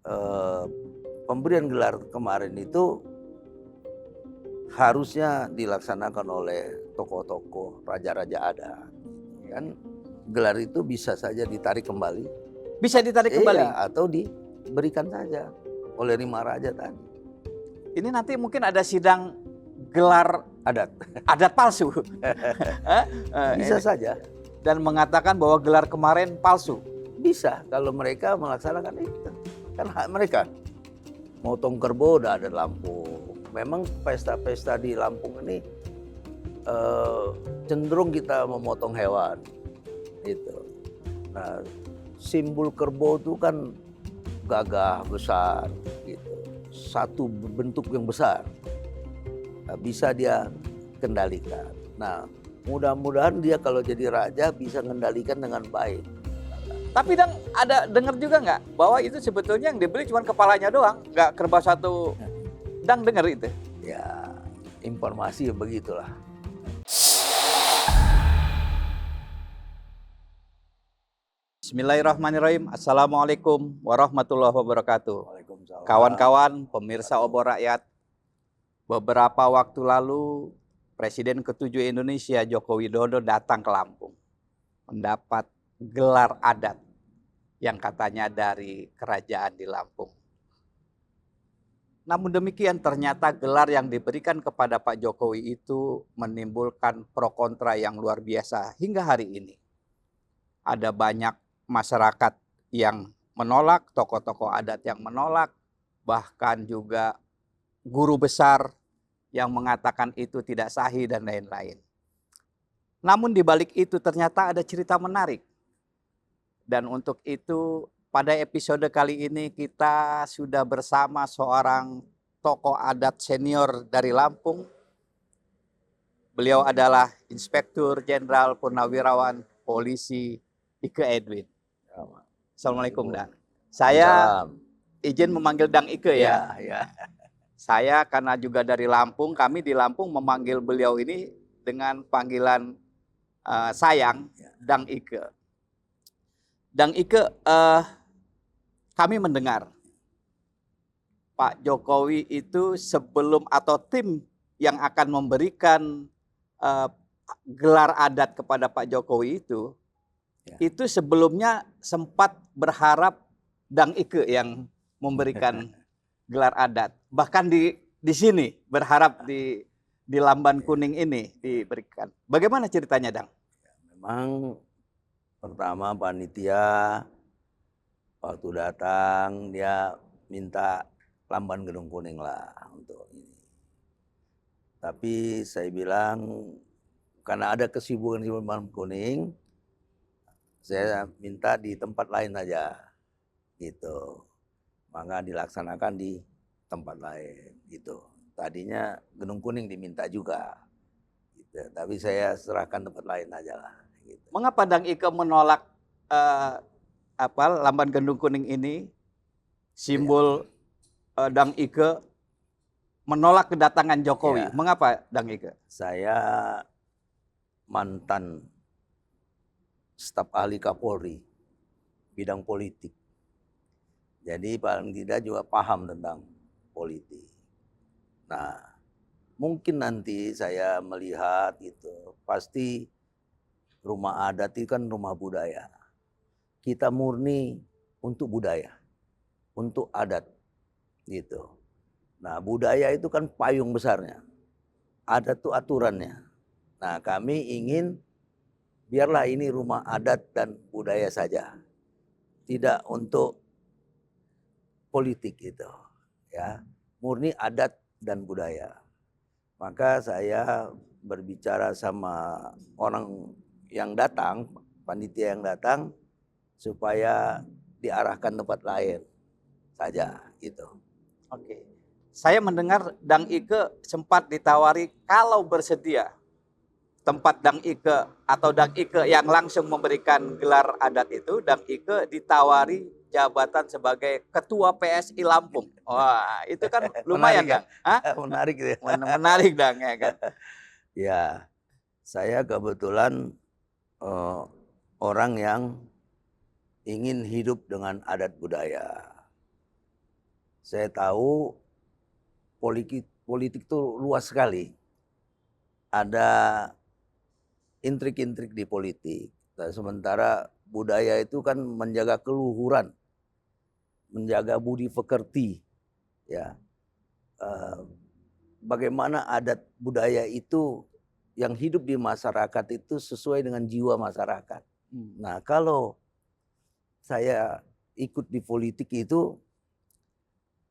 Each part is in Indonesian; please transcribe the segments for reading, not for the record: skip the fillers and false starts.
eh, pemberian gelar kemarin itu harusnya dilaksanakan oleh tokoh-tokoh raja-raja adat. Kan gelar itu bisa saja ditarik kembali. Bisa ditarik kembali. Iya, atau diberikan saja oleh 5 raja tadi. Ini nanti mungkin ada sidang gelar Adat palsu. bisa saja. Dan mengatakan bahwa gelar kemarin palsu. Bisa kalau mereka melaksanakan itu. Kan hak mereka. Motong kerbau udah ada di Lampung. Memang pesta-pesta di Lampung ini cenderung kita memotong hewan. Gitu. Nah, simbol kerbau itu kan gagah, besar. Gitu. Satu bentuk yang besar. Nah, bisa dia kendalikan. Nah, mudah-mudahan dia kalau jadi raja bisa mengendalikan dengan baik. Tapi Dang, ada dengar juga nggak bahwa itu sebetulnya yang dibeli cuma kepalanya doang, nggak kerbau satu. Dang dengar itu? Ya, informasi begitulah. Bismillahirrahmanirrahim. Assalamualaikum warahmatullahi wabarakatuh. Waalaikumsalam. Kawan-kawan pemirsa Obor Rakyat, beberapa waktu lalu Presiden ke-7 Indonesia Joko Widodo datang ke Lampung mendapat gelar adat yang katanya dari kerajaan di Lampung. Namun demikian ternyata gelar yang diberikan kepada Pak Jokowi itu menimbulkan pro kontra yang luar biasa hingga hari ini. Ada banyak masyarakat yang menolak, tokoh-tokoh adat yang menolak, bahkan juga guru besar yang mengatakan itu tidak sahih dan lain-lain. Namun di balik itu ternyata ada cerita menarik. Dan untuk itu pada episode kali ini kita sudah bersama seorang tokoh adat senior dari Lampung. Beliau adalah Inspektur Jenderal Purnawirawan Polisi Ike Edwin. Assalamualaikum, Dang. Saya izin memanggil Dang Ike ya. Ya. Saya karena juga dari Lampung, kami di Lampung memanggil beliau ini dengan panggilan sayang, Dang Ike. Dang Ike, kami mendengar Pak Jokowi itu sebelum atau tim yang akan memberikan gelar adat kepada Pak Jokowi itu sebelumnya sempat berharap Dang Ike yang memberikan gelar adat. Bahkan di sini berharap di Lamban Kuning ini diberikan. Bagaimana ceritanya, Dang? Memang pertama panitia waktu datang dia minta Lamban Gedung Kuning lah untuk ini. Tapi saya bilang karena ada kesibukan di Lamban Kuning, saya minta di tempat lain aja gitu. Maka dilaksanakan di tempat lain gitu. Tadinya Gedung Kuning diminta juga gitu. Tapi saya serahkan tempat lain aja lah gitu. Mengapa Dang Ike menolak Lamban Gedung Kuning ini? Simbol Dang Ike menolak kedatangan Jokowi. Ya. Mengapa Dang Ike? Saya mantan staf ahli Kapolri bidang politik. Jadi paling tidak juga paham tentang politik. Nah, mungkin nanti saya melihat gitu, pasti rumah adat itu kan rumah budaya. Kita murni untuk budaya, untuk adat gitu. Nah, budaya itu kan payung besarnya. Adat itu aturannya. Nah, kami ingin biarlah ini rumah adat dan budaya saja. Tidak untuk politik gitu. Ya, murni adat dan budaya. Maka saya berbicara sama orang yang datang, panitia yang datang, supaya diarahkan tempat lain saja gitu. Oke. Saya mendengar Dang Ike sempat ditawari kalau bersedia tempat Dang Ike atau Dang Ike yang langsung memberikan gelar adat itu, Dang Ike ditawari jabatan sebagai ketua PSI Lampung. Wah, itu kan lumayan, Dang. Menarik ya. Menarik, Dang, ya kan. Ya, saya kebetulan orang yang ingin hidup dengan adat budaya. Saya tahu politik itu luas sekali. Ada intrik-intrik di politik. Nah, sementara budaya itu kan menjaga keluhuran, menjaga budi pekerti, ya. Bagaimana adat budaya itu yang hidup di masyarakat itu sesuai dengan jiwa masyarakat. Nah, kalau saya ikut di politik itu,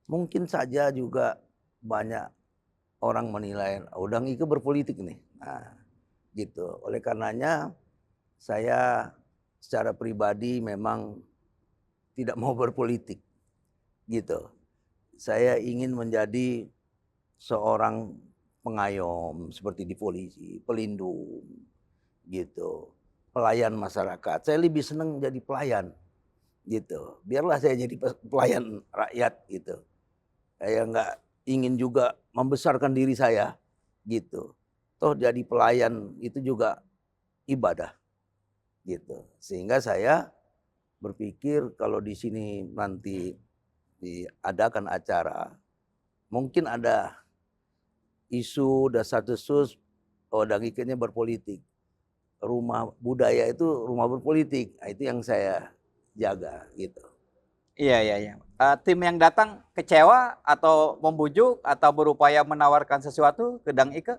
mungkin saja juga banyak orang menilai, Dang Ike berpolitik nih. Nah, gitu. Oleh karenanya saya secara pribadi memang tidak mau berpolitik, gitu. Saya ingin menjadi seorang pengayom seperti di polisi, pelindung, gitu, pelayan masyarakat. Saya lebih senang jadi pelayan, gitu. Biarlah saya jadi pelayan rakyat, gitu. Saya nggak ingin juga membesarkan diri saya, gitu. Toh jadi pelayan itu juga ibadah, gitu. Sehingga saya berpikir kalau di sini nanti diadakan acara, mungkin ada isu dasar-desus, Dang Ike-nya berpolitik. Rumah budaya itu rumah berpolitik. Nah, itu yang saya jaga, gitu. Iya. Tim yang datang kecewa atau membujuk atau berupaya menawarkan sesuatu ke Dang Ike?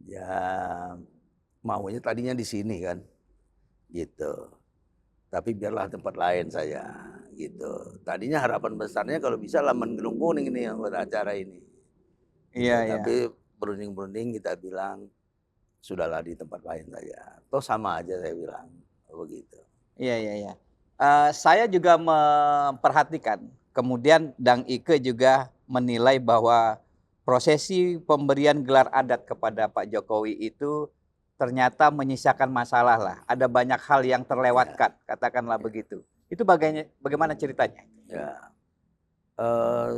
Ya maunya tadinya di sini kan, gitu. Tapi biarlah tempat lain saya, gitu. Tadinya harapan besarnya kalau bisa Laman Gunung Kuning ini yang beracara ini. Gitu. Iya. Tapi berunding-berunding kita bilang sudahlah di tempat lain saja. Toh sama aja saya bilang begitu. Iya. Saya juga memperhatikan, kemudian Dang Ike juga menilai bahwa prosesi pemberian gelar adat kepada Pak Jokowi itu ternyata menyisakan masalah lah. Ada banyak hal yang terlewatkan, katakanlah begitu. Itu bagaimana ceritanya? Ya,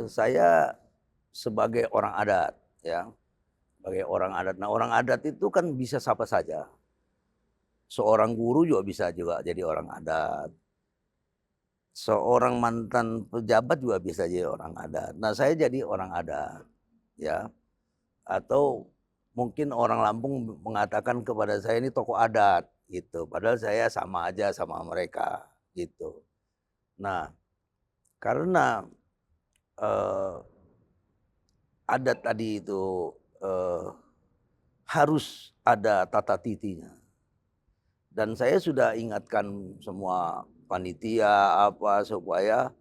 saya sebagai orang adat, ya, sebagai orang adat. Nah, orang adat itu kan bisa siapa saja. Seorang guru juga bisa jadi orang adat. Seorang mantan pejabat juga bisa jadi orang adat. Nah, saya jadi orang adat, ya. Atau mungkin orang Lampung mengatakan kepada saya ini tokoh adat, gitu. Padahal saya sama aja sama mereka, gitu. Nah, karena adat tadi itu harus ada tata titinya. Dan saya sudah ingatkan semua panitia supaya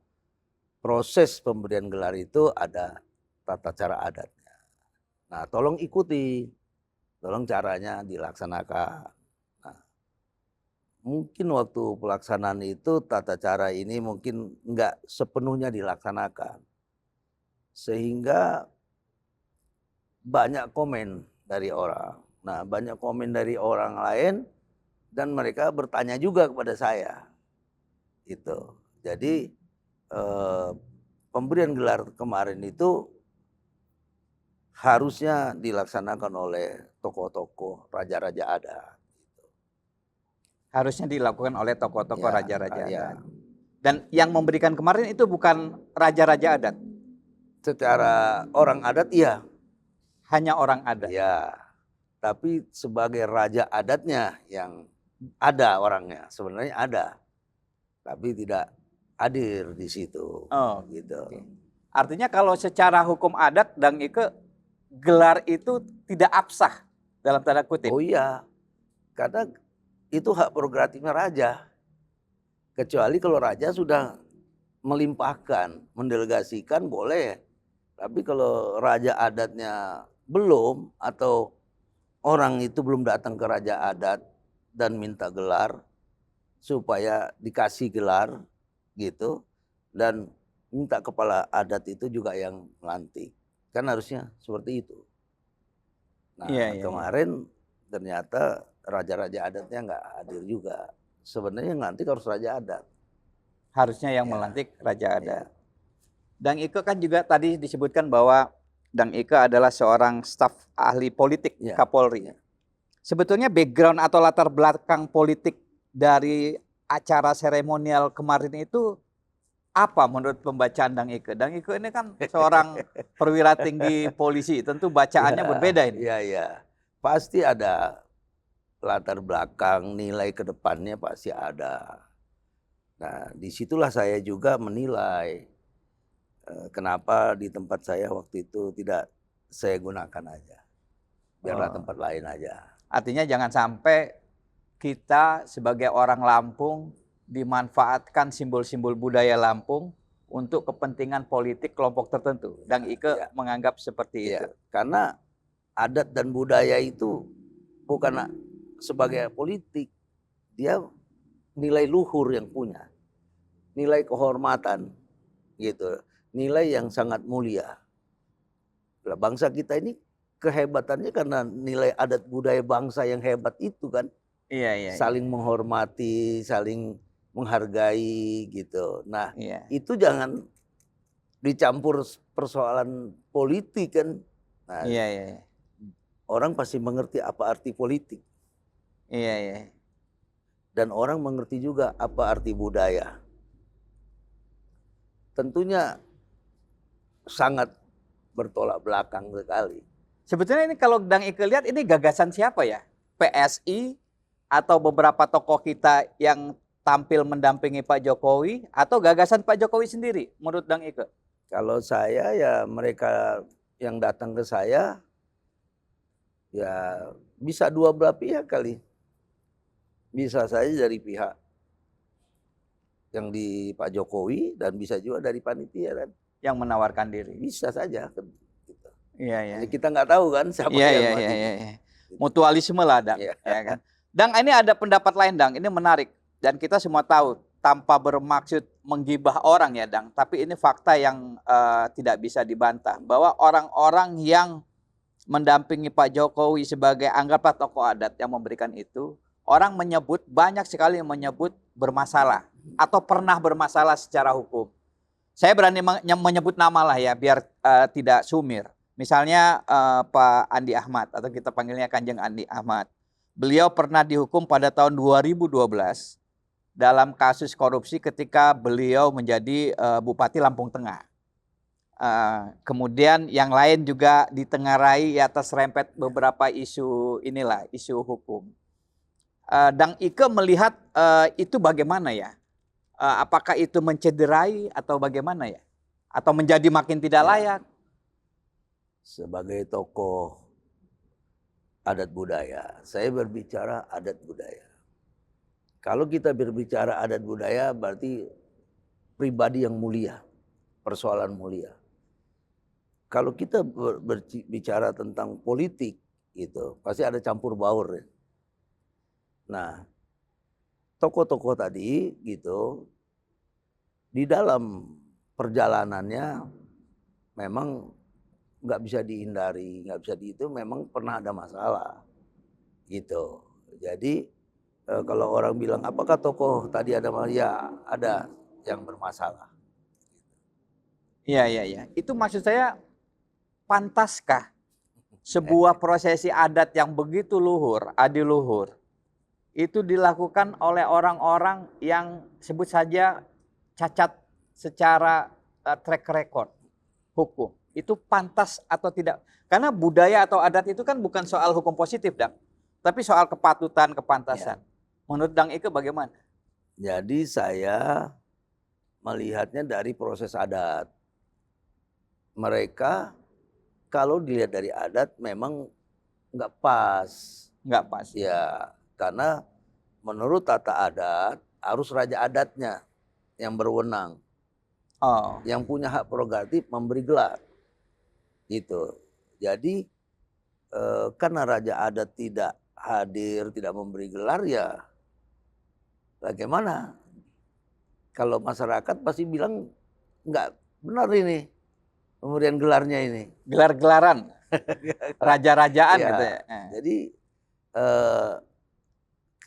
proses pemberian gelar itu ada tata cara adatnya. Nah, tolong ikuti, tolong caranya dilaksanakan. Nah, mungkin waktu pelaksanaan itu tata cara ini mungkin enggak sepenuhnya dilaksanakan. Sehingga banyak komen dari orang. Nah, banyak komen dari orang lain dan mereka bertanya juga kepada saya. Gitu. Jadi pemberian gelar kemarin itu harusnya dilaksanakan oleh tokoh-tokoh raja-raja adat. Harusnya dilakukan oleh tokoh-tokoh Ya, raja-raja ya. adat. Dan yang memberikan kemarin itu bukan raja-raja adat, Secara orang adat iya. hanya orang adat. Ya. Tapi sebagai raja adatnya yang ada orangnya, sebenarnya ada. Tapi tidak hadir di situ. Oh, gitu. oke. Artinya kalau secara hukum adat, Dang Ike, gelar itu tidak absah dalam tanda kutip. Oh iya, karena itu hak prerogatifnya raja. Kecuali kalau raja sudah melimpahkan, mendelegasikan boleh. Tapi kalau raja adatnya belum atau orang itu belum datang ke raja adat dan minta gelar supaya dikasih gelar gitu, dan minta kepala adat itu juga yang melantik. Kan harusnya seperti itu. Nah, Iya. kemarin ternyata raja-raja adatnya nggak hadir juga. Sebenarnya yang melantik harus raja adat. Harusnya yang Ya, melantik raja adat. ya. Dang Ike kan juga tadi disebutkan bahwa Dang Ike adalah seorang staf ahli politik Ya. Kapolri. Sebetulnya background atau latar belakang politik dari acara seremonial kemarin itu Apa menurut pembacaan Dang Ike? Dang Ike ini kan seorang perwira tinggi polisi, tentu bacaannya berbeda ini. Iya, iya. Pasti ada latar belakang, nilai ke depannya pasti ada. Nah, disitulah saya juga menilai kenapa di tempat saya waktu itu tidak saya gunakan aja. Biarlah Oh, tempat lain aja. artinya jangan sampai kita sebagai orang Lampung dimanfaatkan simbol-simbol budaya Lampung untuk kepentingan politik kelompok tertentu. Dang Ike Ya, menganggap seperti itu. ya. Karena adat dan budaya itu bukan sebagai politik, dia nilai luhur yang punya, nilai kehormatan gitu, nilai yang sangat mulia. Lah, bangsa kita ini kehebatannya karena nilai adat budaya bangsa yang hebat itu kan, Iya, iya, iya. saling menghormati, saling menghargai gitu. Nah, Iya, itu jangan dicampur persoalan politik kan. Nah, iya, iya. orang pasti mengerti apa arti politik Iya, iya. dan orang mengerti juga apa arti budaya. Tentunya sangat bertolak belakang sekali. Sebetulnya ini kalau Dang Ike lihat ini gagasan siapa ya? PSI atau beberapa tokoh kita yang tampil mendampingi Pak Jokowi atau gagasan Pak Jokowi sendiri menurut Dang Ike? Kalau saya ya mereka yang datang ke saya ya bisa dua belah pihak kali. Bisa saja dari pihak yang di Pak Jokowi dan bisa juga dari panitia kan. Yang menawarkan diri. Bisa saja kan. Gitu. Iya, iya. Jadi kita nggak tahu kan siapa Iya, yang iya, mati. iya, iya. Mutualisme lah, Dang. Iya. Ya kan? Dang, ini ada pendapat lain, Dang. Ini menarik. Dan kita semua tahu, tanpa bermaksud menggibah orang ya, Dang. Tapi ini fakta yang tidak bisa dibantah. Bahwa orang-orang yang mendampingi Pak Jokowi sebagai anggaplah tokoh adat yang memberikan itu, orang menyebut, banyak sekali yang menyebut bermasalah. Atau pernah bermasalah secara hukum. Saya berani menyebut nama lah ya, biar tidak sumir. Misalnya Pak Andi Ahmad, atau kita panggilnya Kanjeng Andi Ahmad. Beliau pernah dihukum pada tahun 2012 dalam kasus korupsi ketika beliau menjadi Bupati Lampung Tengah. Kemudian yang lain juga ditengarai atas rempet beberapa isu inilah, isu hukum. Dang Ike melihat itu bagaimana ya? Apakah itu mencederai atau bagaimana ya? Atau menjadi makin tidak layak? Sebagai tokoh adat budaya, saya berbicara adat budaya. Kalau kita berbicara adat budaya berarti pribadi yang mulia, persoalan mulia. Kalau kita berbicara tentang politik gitu, pasti ada campur baur. Nah, tokoh-tokoh tadi gitu di dalam perjalanannya memang nggak bisa dihindari, nggak bisa itu memang pernah ada masalah gitu. Jadi kalau orang bilang apakah tokoh tadi ada masalah, ya ada yang bermasalah. Iya, iya, iya. Itu maksud saya, pantaskah sebuah prosesi adat yang begitu luhur, adiluhur, itu dilakukan oleh orang-orang yang sebut saja cacat secara track record hukum? Itu pantas atau tidak? Karena budaya atau adat itu kan bukan soal hukum positif, Dang. Tapi soal kepatutan, kepantasan. Ya. Menurut Dang Ike bagaimana? Jadi saya melihatnya dari proses adat. Mereka kalau dilihat dari adat memang nggak pas. Nggak pas. Ya, karena menurut tata adat harus raja adatnya yang berwenang. Oh. Yang punya hak prerogatif memberi gelar. Gitu. Jadi karena raja adat tidak hadir, tidak memberi gelar ya bagaimana? Kalau masyarakat pasti bilang nggak benar ini pemberian gelarnya ini. Gelar-gelaran, raja-rajaan Ya, gitu ya. jadi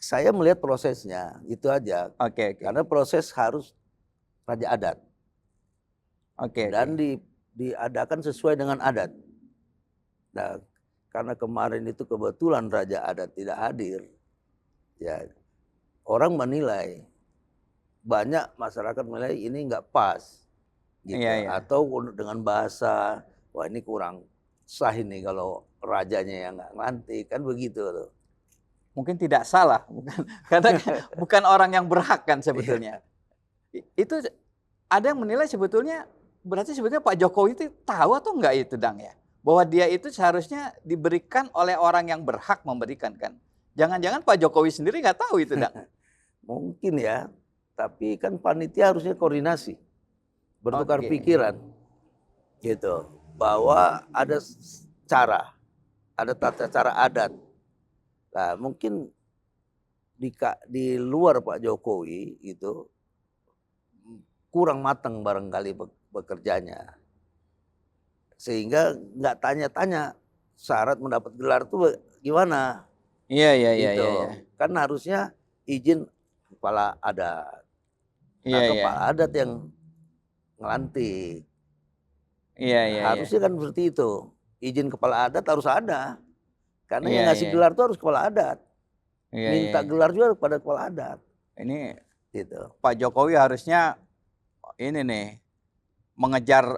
saya melihat prosesnya itu aja. Oke, oke. Karena proses harus raja adat. Oke. Dan diadakan sesuai dengan adat. Nah, karena kemarin itu kebetulan raja adat tidak hadir, ya orang menilai banyak masyarakat menilai ini nggak pas, gitu. Iya, iya. Atau dengan bahasa, wah ini kurang sah ini kalau rajanya yang nggak ngelantik, kan begitu tuh. Mungkin tidak salah, karena bukan orang yang berhak kan sebetulnya. Itu ada yang menilai sebetulnya, berarti sebetulnya Pak Jokowi itu tahu atau enggak itu, Dang, ya? Bahwa dia itu seharusnya diberikan oleh orang yang berhak memberikan kan. Jangan-jangan Pak Jokowi sendiri nggak tahu itu, Dang. Mungkin ya, tapi kan panitia harusnya koordinasi, bertukar Oke. pikiran, gitu. Bahwa ada cara, ada tata cara adat. Nah, mungkin di luar Pak Jokowi itu kurang matang barangkali bekerjanya. Sehingga nggak tanya-tanya syarat mendapat gelar itu gimana, Iya, iya, iya, gitu. iya, iya. Kan harusnya izin kepala adat. Iya, Nah, iya. kepala adat yang ngelantik. Iya, iya, iya. Harusnya kan seperti itu. Izin kepala adat harus ada. Karena Iya, yang ngasih iya. gelar itu harus kepala adat. Iya, Minta iya. gelar juga kepada kepala adat, Ini gitu. Pak Jokowi harusnya ini nih mengejar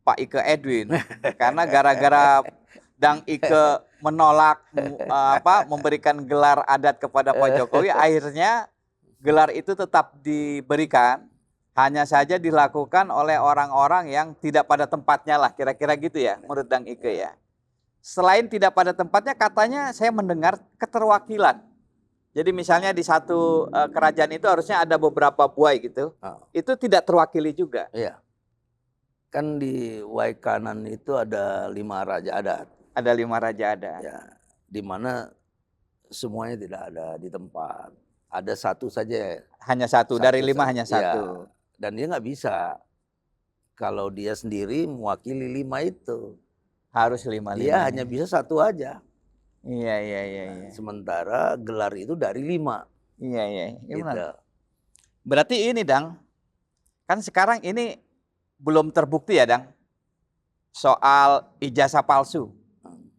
Pak Ike Edwin, karena gara-gara Dang Ike menolak memberikan gelar adat kepada Pak Jokowi, akhirnya gelar itu tetap diberikan, hanya saja dilakukan oleh orang-orang yang tidak pada tempatnya lah, kira-kira gitu ya, menurut Dang Ike ya. Selain tidak pada tempatnya, katanya saya mendengar keterwakilan. Jadi misalnya di satu kerajaan itu harusnya ada beberapa buai gitu, itu tidak terwakili juga. Iya. Kan di Waikanan itu ada 5 raja adat. Ada 5 raja adat. Ya, di mana semuanya tidak ada di tempat. Ada satu saja. Hanya satu, dari 5 hanya Ya, satu. dan dia nggak bisa kalau dia sendiri mewakili 5 itu. Harus 5. Dia hanya bisa satu aja. Iya, iya, iya, Nah, iya. sementara gelar itu dari 5. Iya, iya. Gitu. Berarti ini, Dang, kan sekarang ini belum terbukti ya, Dang, soal ijazah palsu.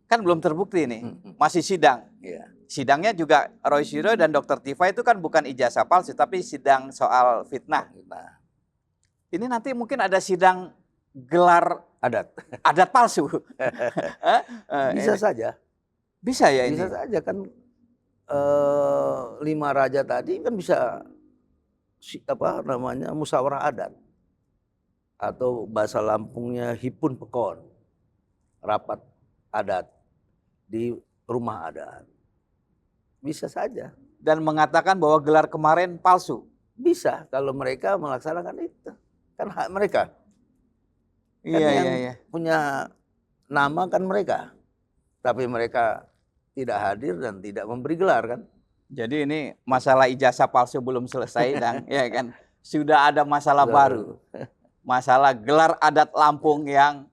Kan belum terbukti ini, masih sidang. Iya. Sidangnya juga Roy Suryo dan Dr. Tifa itu kan bukan ijazah palsu, tapi sidang soal fitnah. Nah, Ini nanti mungkin ada sidang gelar adat palsu. bisa saja. Bisa ya ini? Bisa saja kan 5 raja tadi kan bisa musyawarah adat. Atau bahasa Lampungnya hipun pekon. Rapat adat di rumah adat. Bisa saja. Dan mengatakan bahwa gelar kemarin palsu. Bisa kalau mereka melaksanakan itu. Kan hak mereka. Kan Iya, yang iya, iya. punya nama kan mereka. Tapi mereka tidak hadir dan tidak memberi gelar kan. Jadi ini masalah ijazah palsu belum selesai, Dang, ya kan. Sudah ada masalah baru. Masalah gelar adat Lampung yang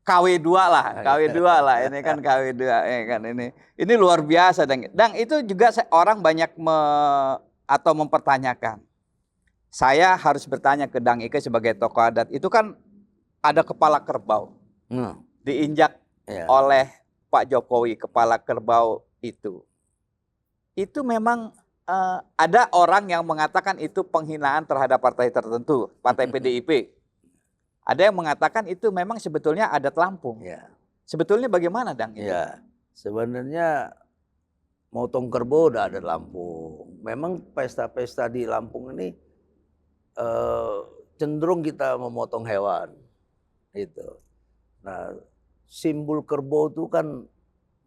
KW2 lah, KW2 lah. Ini kan KW2 ya kan ini. Ini luar biasa, Dang. Dang, itu juga orang banyak mempertanyakan. Saya harus bertanya ke Dang Ike sebagai tokoh adat. Itu kan ada kepala kerbau. Diinjak oleh Pak Jokowi, kepala kerbau itu. Itu memang ada orang yang mengatakan itu penghinaan terhadap partai tertentu, partai PDIP. Ada yang mengatakan itu memang sebetulnya adat Lampung. Ya. Sebetulnya bagaimana, Dang? Ya, sebenarnya motong kerbau udah ada Lampung. Memang pesta-pesta di Lampung ini cenderung kita memotong hewan. Itu. Nah, simbol kerbau itu kan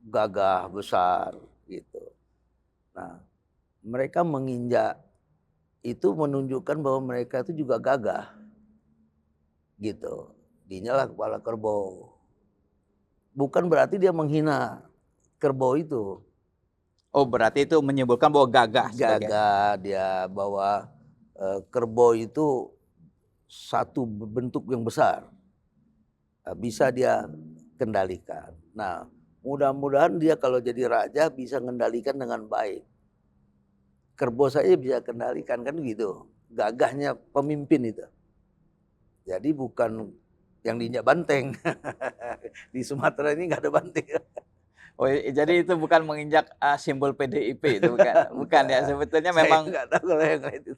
gagah besar gitu. Nah, mereka menginjak itu menunjukkan bahwa mereka itu juga gagah. Gitu. Dinyalah kepala kerbau. Bukan berarti dia menghina kerbau itu. Oh, berarti itu menyebutkan bahwa gagah. Gagah dia, bahwa kerbau itu satu bentuk yang besar. Bisa dia kendalikan. Nah, mudah-mudahan dia kalau jadi raja bisa kendalikan dengan baik. Kerbau saja bisa kendalikan kan gitu. Gagahnya pemimpin itu. Jadi bukan yang diinjak banteng. Di Sumatera ini nggak ada banteng. Oh, jadi itu bukan menginjak simbol PDIP itu bukan, bukan ya. Sebetulnya memang Saya nggak tahu kalau yang lain itu.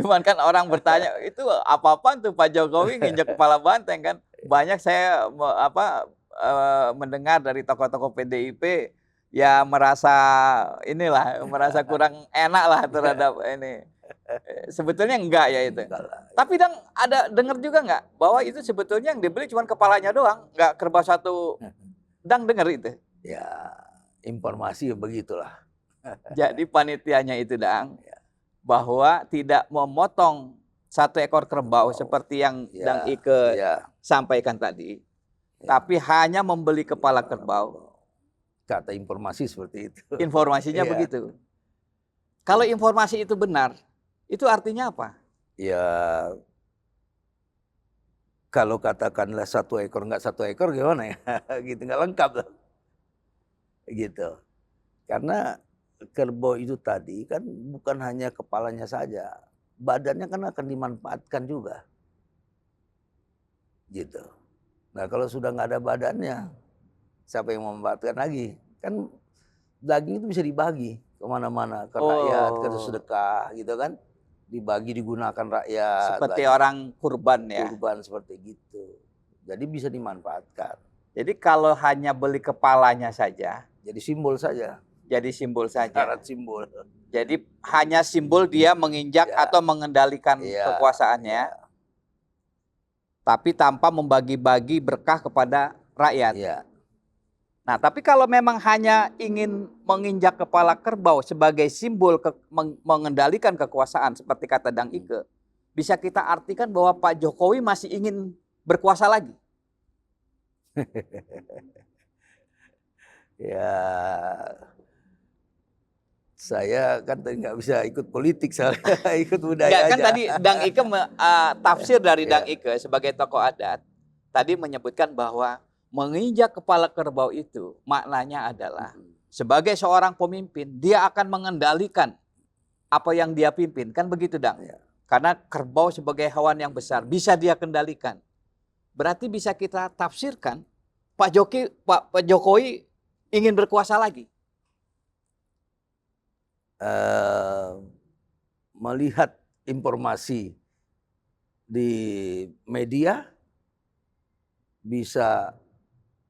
cuman kan orang bertanya itu apa-apaan tuh Pak Jokowi nginjak kepala banteng kan. Banyak saya mendengar dari tokoh-tokoh PDIP ya merasa kurang enak lah terhadap ini. Sebetulnya enggak ya itu. Enggak lah. Tapi Dang ada dengar juga nggak bahwa itu sebetulnya yang dibeli cuma kepalanya doang, nggak kerbau satu. Dang dengar itu. Ya, informasi begitulah. Jadi panitianya itu Dang, bahwa tidak memotong satu ekor kerbau seperti yang Dang Ike sampaikan tadi, tapi hanya membeli kepala kerbau. Kata informasi seperti itu. Informasinya begitu. Kalau informasi itu benar, itu artinya apa? Ya, kalau katakanlah satu ekor nggak satu ekor gimana ya? Gitu nggak lengkap lah. Gitu. Karena kerbau itu tadi kan bukan hanya kepalanya saja, badannya kan akan dimanfaatkan juga. Gitu. Nah kalau sudah nggak ada badannya, siapa yang memanfaatkan lagi? Kan daging itu bisa dibagi kemana-mana, ke rakyat, ke sedekah gitu kan. Dibagi digunakan rakyat. Seperti orang kurban ya. Kurban seperti gitu. Jadi bisa dimanfaatkan. Jadi kalau hanya beli kepalanya saja, jadi simbol saja. Jadi simbol saja. Syarat simbol. Jadi hanya simbol dia menginjak atau mengendalikan kekuasaannya. Tapi tanpa membagi-bagi berkah kepada rakyat. Nah, tapi kalau memang hanya ingin menginjak kepala kerbau sebagai simbol mengendalikan kekuasaan seperti kata Dang Ike, bisa kita artikan bahwa Pak Jokowi masih ingin berkuasa lagi. Ya, saya kan tadi nggak bisa ikut politik, saya ikut budaya kan aja. tadi Dang Ike tafsir dari Dang Ike sebagai tokoh adat tadi menyebutkan bahwa menginjak kepala kerbau itu maknanya adalah sebagai seorang pemimpin dia akan mengendalikan apa yang dia pimpin, kan begitu Dang? Karena kerbau sebagai hewan yang besar bisa dia kendalikan. Berarti bisa kita tafsirkan Pak Jokowi ingin berkuasa lagi. Melihat informasi di media bisa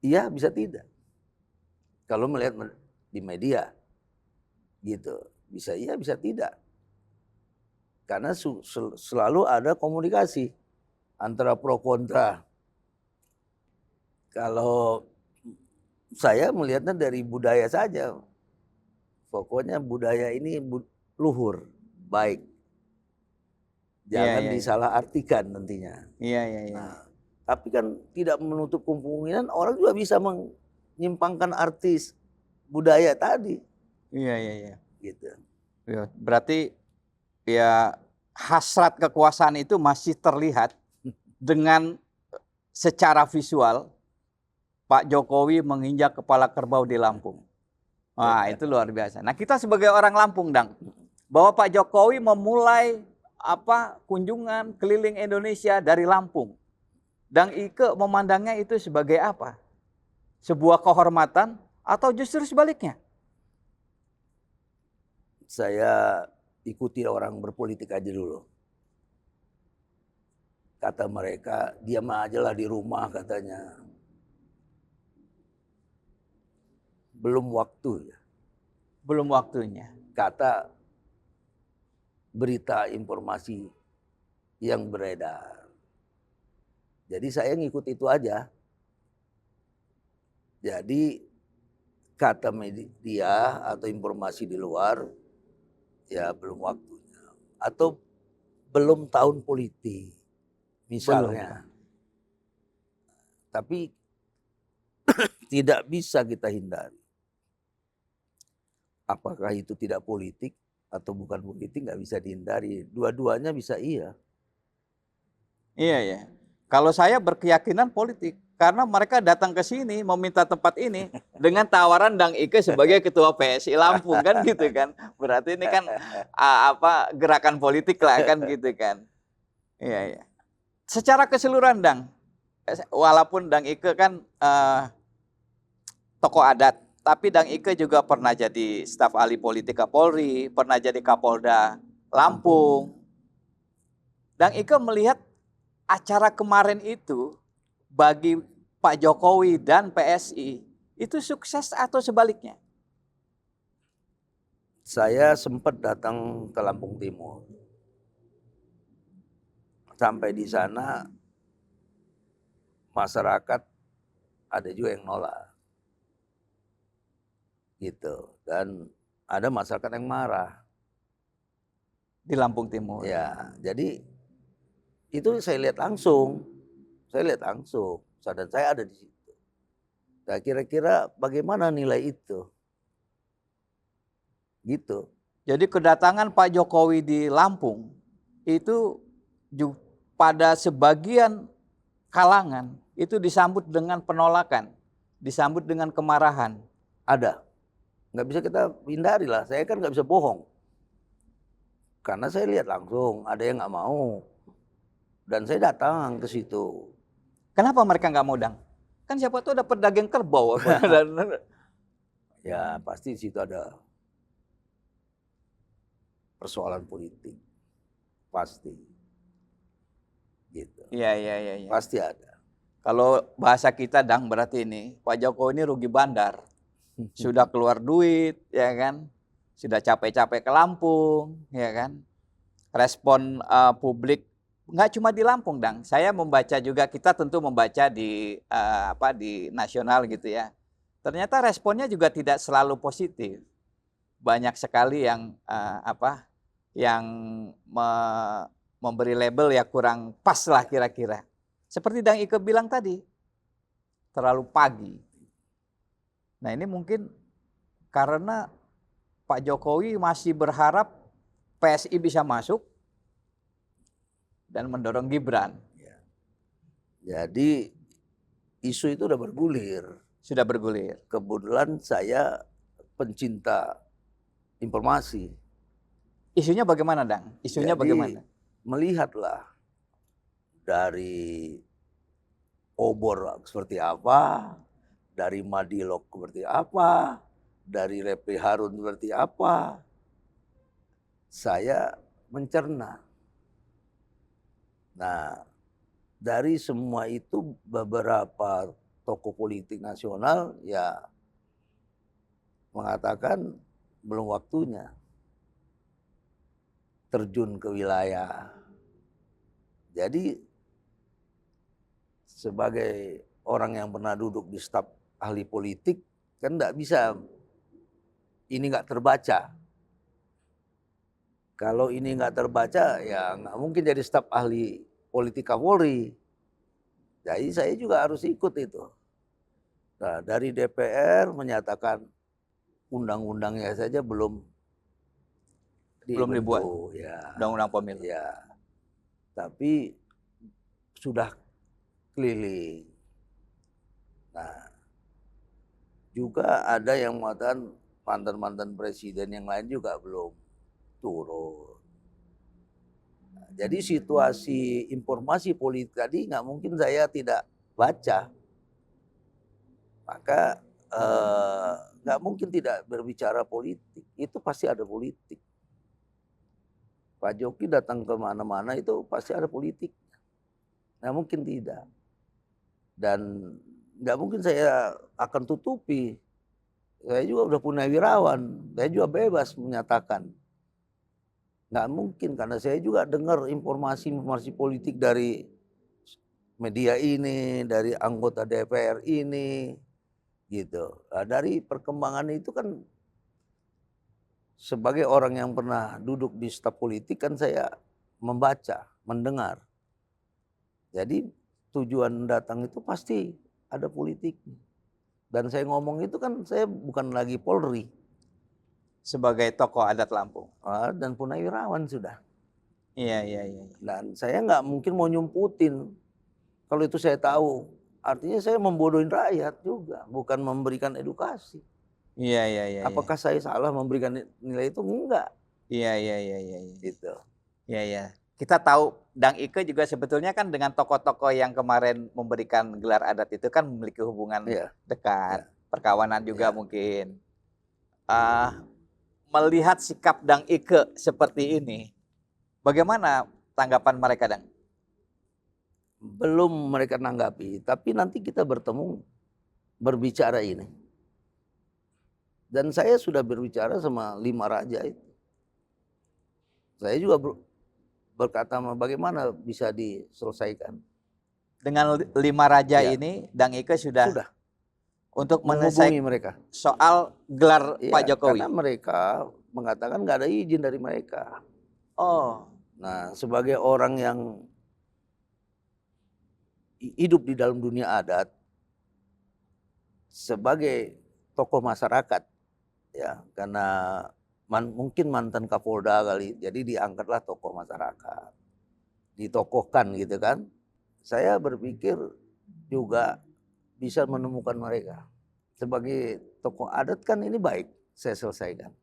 iya bisa tidak. Kalau melihat di media gitu bisa iya bisa tidak. Karena selalu ada komunikasi antara pro kontra. Kalau saya melihatnya dari budaya saja. Pokoknya budaya ini luhur, baik. Jangan disalahartikan nantinya. Nah, tapi kan tidak menutup kemungkinan orang juga bisa menyimpangkan artis budaya tadi. Gitu. Berarti ya hasrat kekuasaan itu masih terlihat dengan secara visual Pak Jokowi menginjak kepala kerbau di Lampung. Wah, itu luar biasa. Nah, kita sebagai orang Lampung, Dang, bahwa Pak Jokowi memulai kunjungan keliling Indonesia dari Lampung. Dang Ike memandangnya itu sebagai apa? Sebuah kehormatan atau justru sebaliknya? Saya ikuti orang berpolitik aja dulu. Kata mereka, diam aja lah di rumah katanya. Belum waktu. Belum waktunya. Kata berita informasi yang beredar. Jadi saya ngikut itu aja. Jadi kata media atau informasi di luar, ya belum waktunya. Atau belum tahun politik, misalnya. Tapi tidak bisa kita hindari. Apakah itu tidak politik atau bukan politik nggak bisa dihindari. Dua-duanya bisa iya. Iya. Kalau saya berkeyakinan politik. Karena mereka datang ke sini meminta tempat ini dengan tawaran Dang Ike sebagai ketua PSI Lampung kan gitu kan. Berarti ini kan gerakan politik lah kan gitu kan. Iya. Secara keseluruhan Dang, walaupun Dang Ike kan tokoh adat Tapi Dang Ike juga pernah jadi staf ahli politika Polri, pernah jadi Kapolda Lampung. Dang Ike melihat acara kemarin itu bagi Pak Jokowi dan PSI itu sukses atau sebaliknya? Saya sempat datang ke Lampung Timur. Sampai di sana masyarakat ada juga yang nolak. Gitu. Dan ada masyarakat yang marah. Di Lampung Timur. Ya, jadi itu saya lihat langsung. Dan saya ada di situ. Nah, kira-kira bagaimana nilai itu? Gitu. Jadi kedatangan Pak Jokowi di Lampung itu pada sebagian kalangan itu disambut dengan penolakan, disambut dengan kemarahan. Ada. Nggak bisa kita hindari lah. Saya kan nggak bisa bohong. Karena saya lihat langsung ada yang nggak mau. Dan saya datang ke situ. Kenapa mereka nggak mau, Dang? Kan siapa tahu ada pedagang kerbau. Ya pasti di situ ada persoalan politik. Pasti. Gitu. Iya. Pasti ada. Kalau bahasa kita, Dang, berarti ini Pak Jokowi ini rugi bandar. Sudah keluar duit, ya kan? Sudah capek-capek ke Lampung, ya kan? Respon publik nggak cuma di Lampung, Dang. Saya membaca juga, kita tentu membaca di di nasional gitu ya. Ternyata responnya juga tidak selalu positif. Banyak sekali yang memberi label ya kurang pas lah kira-kira. Seperti Dang Ike bilang tadi, terlalu pagi. Nah ini mungkin karena Pak Jokowi masih berharap PSI bisa masuk dan mendorong Gibran. Jadi isu itu udah bergulir. Sudah bergulir. Kebetulan saya pencinta informasi. Isunya bagaimana, Dang? Isunya Jadi, bagaimana? Melihatlah dari obor seperti apa, dari Madilog seperti apa, dari Refli Harun seperti apa. Saya mencerna. Nah, dari semua itu beberapa tokoh politik nasional ya mengatakan belum waktunya terjun ke wilayah. Jadi sebagai orang yang pernah duduk di staf ahli politik kan nggak bisa ini nggak terbaca. Kalau ini nggak terbaca ya nggak mungkin jadi staf ahli politik Kapolri. Jadi saya juga harus ikut itu. Nah, dari DPR menyatakan undang-undangnya saja belum dibuat. Ya. Undang-undang pemilu. Ya. Tapi sudah keliling. Nah, juga ada yang mengatakan mantan-mantan presiden yang lain juga belum turun. Nah, jadi situasi informasi politik tadi nggak mungkin saya tidak baca. Maka nggak mungkin tidak berbicara politik. Itu pasti ada politik. Pak Jokowi datang ke mana-mana itu pasti ada politik. Nah mungkin tidak. Dan nggak mungkin saya akan tutupi. Saya juga udah punya wirawan. Saya juga bebas menyatakan. Nggak mungkin karena saya juga dengar informasi politik dari media ini, dari anggota DPR ini, gitu. Nah, dari perkembangan itu kan sebagai orang yang pernah duduk di staf politik kan saya membaca, mendengar. Jadi tujuan datang itu pasti ada politik. Dan saya ngomong itu kan saya bukan lagi Polri. Sebagai tokoh adat Lampung. Dan Purnawirawan sudah. Iya. Dan saya nggak mungkin mau nyumputin. Kalau itu saya tahu, artinya saya membodohin rakyat juga, bukan memberikan edukasi. Iya. Apakah saya salah memberikan nilai itu? Enggak. Iya. Gitu. Iya. Kita tahu Dang Ike juga sebetulnya kan dengan tokoh-tokoh yang kemarin memberikan gelar adat itu kan memiliki hubungan dekat. perkawanan juga Ya. mungkin. Melihat sikap Dang Ike seperti ini, bagaimana tanggapan mereka, Dang? Belum mereka nanggapi, tapi nanti kita bertemu berbicara ini. Dan saya sudah berbicara sama 5 raja itu. Saya juga berkata bagaimana bisa diselesaikan. Dengan 5 raja Ya. ini, Dang Ike sudah untuk menghubungi menyelesaikan mereka soal gelar ya, Pak Jokowi. karena mereka mengatakan nggak ada izin dari mereka. Oh, Nah, sebagai orang yang hidup di dalam dunia adat, sebagai tokoh masyarakat, ya, karena mungkin mantan Kapolda kali, jadi diangkatlah tokoh masyarakat, ditokohkan gitu kan. Saya berpikir juga bisa menemukan mereka. Sebagai tokoh adat kan ini baik, saya selesaikan.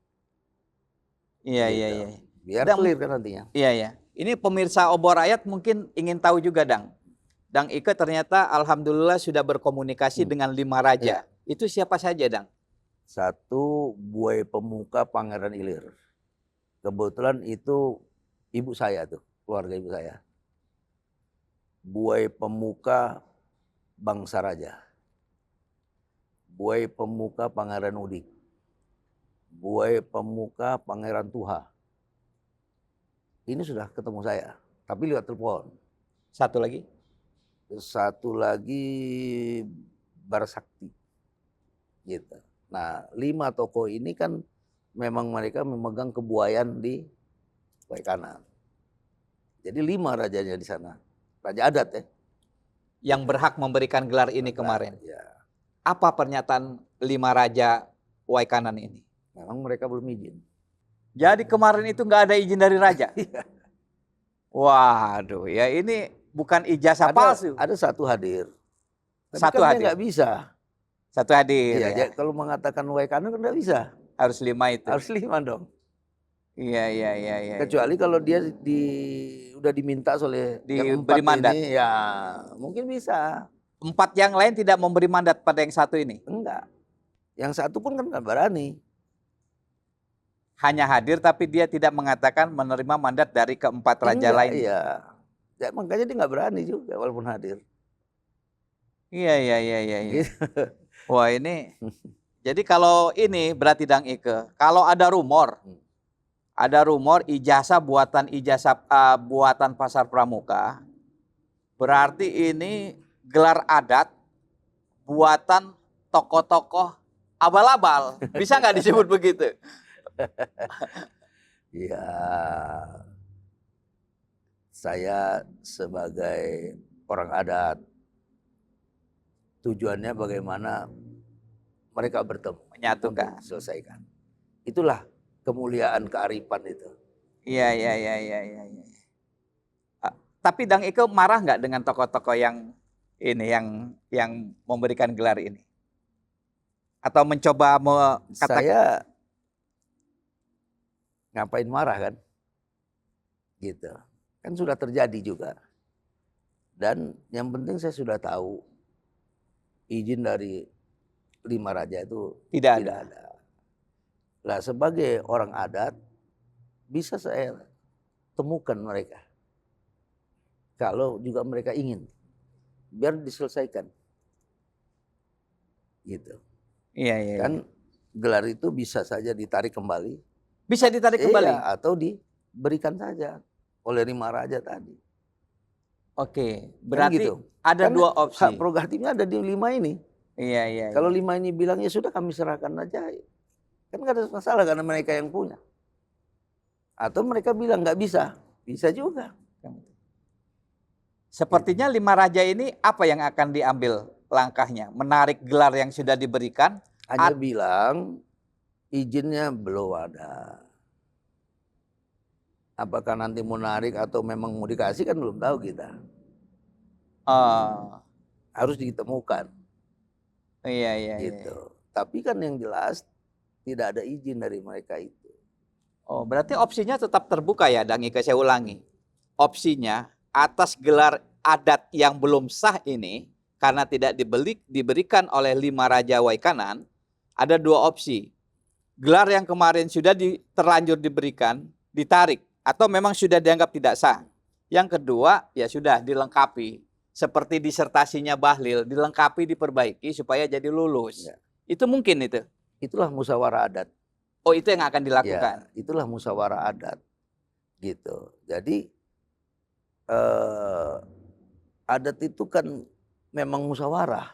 iya, Gitu. iya, iya. Biar Dang, clear kan nantinya. iya, iya. Ini pemirsa Obor Rakyat mungkin ingin tahu juga, Dang. Dang Ike ternyata alhamdulillah sudah berkomunikasi dengan 5 raja. Ya. Itu siapa saja, Dang? 1, Buai Pemuka Pangeran Ilir. Kebetulan itu ibu saya tuh, keluarga ibu saya. Buai Pemuka Bangsa Raja. Buai Pemuka Pangeran Udik. Buai Pemuka Pangeran Tuha. Ini sudah ketemu saya, tapi lewat telepon. Satu lagi? Satu lagi Barsakti. Gitu. Nah, 5 tokoh ini kan memang mereka memegang kebuayan di Waikanan. Jadi 5 rajanya di sana. Raja adat ya. Yang berhak memberikan gelar ini kemarin. Ya. Apa pernyataan 5 raja Waikanan ini? Memang mereka belum izin. Jadi kemarin itu nggak ada izin dari raja? Iya. Waduh, ya ini bukan ijazah palsu. Ada 1 hadir. Tapi Satu kan dia hadir. nggak bisa. Satu hadir Iya, ya. kalau mengatakan Waikanan kan nggak bisa. Harus 5 itu. Harus 5 dong. Iya, iya, iya, iya. Kecuali kalau dia udah diminta oleh yang 4 diberi mandat. ini, ya mungkin bisa. 4 yang lain tidak memberi mandat pada yang 1 ini. Enggak. Yang 1 pun kan nggak berani. Hanya hadir tapi dia tidak mengatakan menerima mandat dari ke-4 raja Enggak, lain. Iya. Ya, makanya dia nggak berani juga walaupun hadir. Iya, iya, iya, iya. Gitu. Wah ini, jadi kalau ini berarti Dang Ike, kalau ada rumor ijazah buatan Pasar Pramuka, berarti ini gelar adat buatan tokoh-tokoh abal-abal. Bisa nggak disebut begitu? Ya, saya sebagai orang adat, tujuannya bagaimana mereka bertemu, Menyatukan. untuk selesaikan. Itulah kemuliaan kearifan itu. Iya, iya, iya, iya, iya. Tapi Dang Ike marah nggak dengan tokoh-tokoh yang ini, yang memberikan gelar ini? Atau mencoba katakan? Saya ngapain marah kan? Gitu. Kan sudah terjadi juga. Dan yang penting saya sudah tahu izin dari 5 raja itu Tidak tidak ada. ada. Lah sebagai orang adat bisa saya temukan mereka. Kalau juga mereka ingin, biar diselesaikan. Gitu. Iya, iya. Kan gelar itu bisa saja ditarik kembali. Bisa ditarik kembali? Iya, atau diberikan saja oleh 5 raja tadi. Oke, berarti gitu. ada Kan 2 opsi. Hak prerogatifnya ada di 5 ini. Iya, iya. Kalau 5 ini bilang ya sudah kami serahkan aja. Kan nggak ada masalah karena mereka yang punya. Atau mereka bilang nggak bisa. Bisa juga. Sepertinya 5 raja ini apa yang akan diambil langkahnya? Menarik gelar yang sudah diberikan? Hanya bilang izinnya belum ada. Apakah nanti mau narik atau memang mau dikasih kan belum tahu kita. Harus ditemukan. Iya, iya, gitu. iya. Tapi kan yang jelas tidak ada izin dari mereka itu. Oh, berarti opsinya tetap terbuka ya, Dang Ike, saya ulangi. Opsinya atas gelar adat yang belum sah ini, karena tidak diberikan oleh 5 Raja Waikanan, ada 2 opsi. Gelar yang kemarin sudah terlanjur diberikan, ditarik, atau memang sudah dianggap tidak sah. Yang kedua, ya sudah dilengkapi. Seperti disertasinya Bahlil, dilengkapi, diperbaiki supaya jadi lulus. Ya. Itu mungkin itu. Itulah musyawarah adat. Oh, itu yang akan dilakukan. Ya, itulah musyawarah adat. Gitu. Jadi adat itu kan memang musyawarah.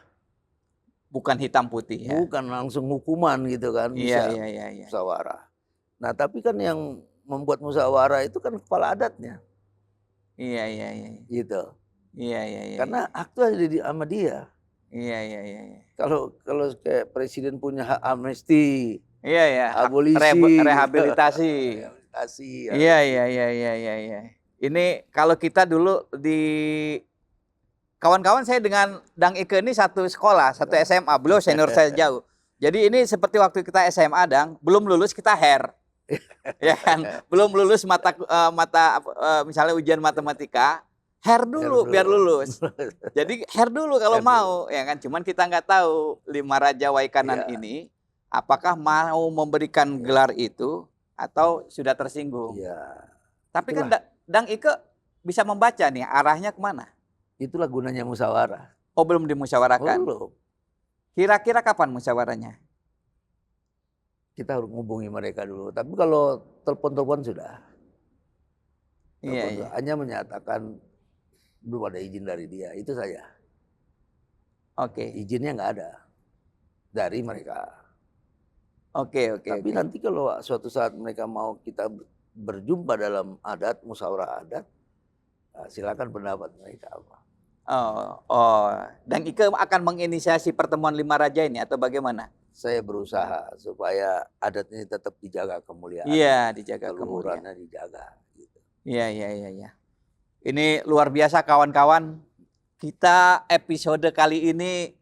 Bukan hitam putih ya. Bukan langsung hukuman gitu kan, bisa Iya. musyawarah. Nah, tapi kan yang membuat musyawarah itu kan kepala adatnya. Iya. Gitu. Iya. Karena hak itu ada sama dia. Iya. Kalau kayak presiden punya hak amnesti, Iya. abolisi, Rehabilitasi. rehabilitasi. Iya. Ini kalau kita dulu di kawan-kawan saya dengan Dang Ike ini satu sekolah, satu SMA. Beliau senior saya jauh. Jadi ini seperti waktu kita SMA, Dang, belum lulus kita hair. Ya kan? Belum lulus mata misalnya ujian matematika, hair dulu biar lulus. Jadi hair dulu kalau mau, ya kan? Cuman kita nggak tahu 5 Raja Waikanan ini apakah mau memberikan gelar itu atau sudah tersinggung. Iya. Tapi kan Dang Ike bisa membaca nih arahnya kemana. Itulah gunanya musyawarah. Oh, belum dimusyawarahkan? Belum. Kira-kira kapan musyawarahnya? Kita harus menghubungi mereka dulu. Tapi kalau telepon-telepon sudah. Iya. Hanya menyatakan belum ada izin dari dia. Itu saja. Oke. Izinnya nggak ada dari mereka. Oke. Tapi nanti kalau suatu saat mereka mau kita berjumpa dalam adat, musyawarah adat, silakan pendapat mereka apa. Dan Ike akan menginisiasi pertemuan 5 raja ini atau bagaimana? Saya berusaha supaya adat ini tetap dijaga kemuliaan. Iya, dijaga keluhurannya dijaga. Gitu. Iya. Ini luar biasa kawan-kawan. Kita episode kali ini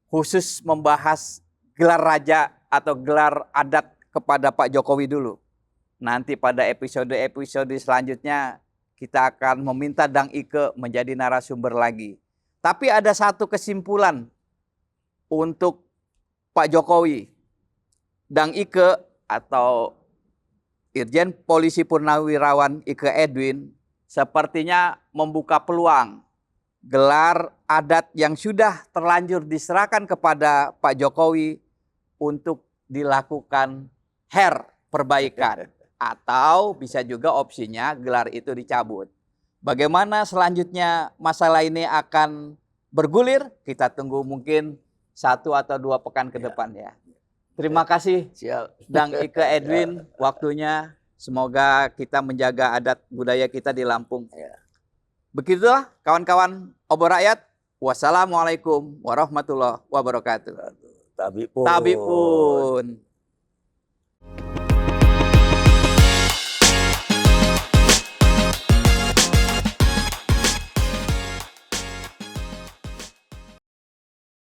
khusus membahas gelar raja atau gelar adat kepada Pak Jokowi dulu. Nanti pada episode-episode selanjutnya kita akan meminta Dang Ike menjadi narasumber lagi. Tapi ada satu kesimpulan untuk Pak Jokowi. Dang Ike atau Irjen Polisi Purnawirawan Ike Edwin sepertinya membuka peluang gelar adat yang sudah terlanjur diserahkan kepada Pak Jokowi untuk dilakukan perbaikan. Atau bisa juga opsinya gelar itu dicabut. Bagaimana selanjutnya masalah ini akan bergulir? Kita tunggu mungkin 1 atau 2 pekan ke depan ya. Terima kasih Dang Ike Edwin waktunya. Semoga kita menjaga adat budaya kita di Lampung. Begitulah kawan-kawan Obor Rakyat. Wassalamualaikum warahmatullahi wabarakatuh. Tabipun.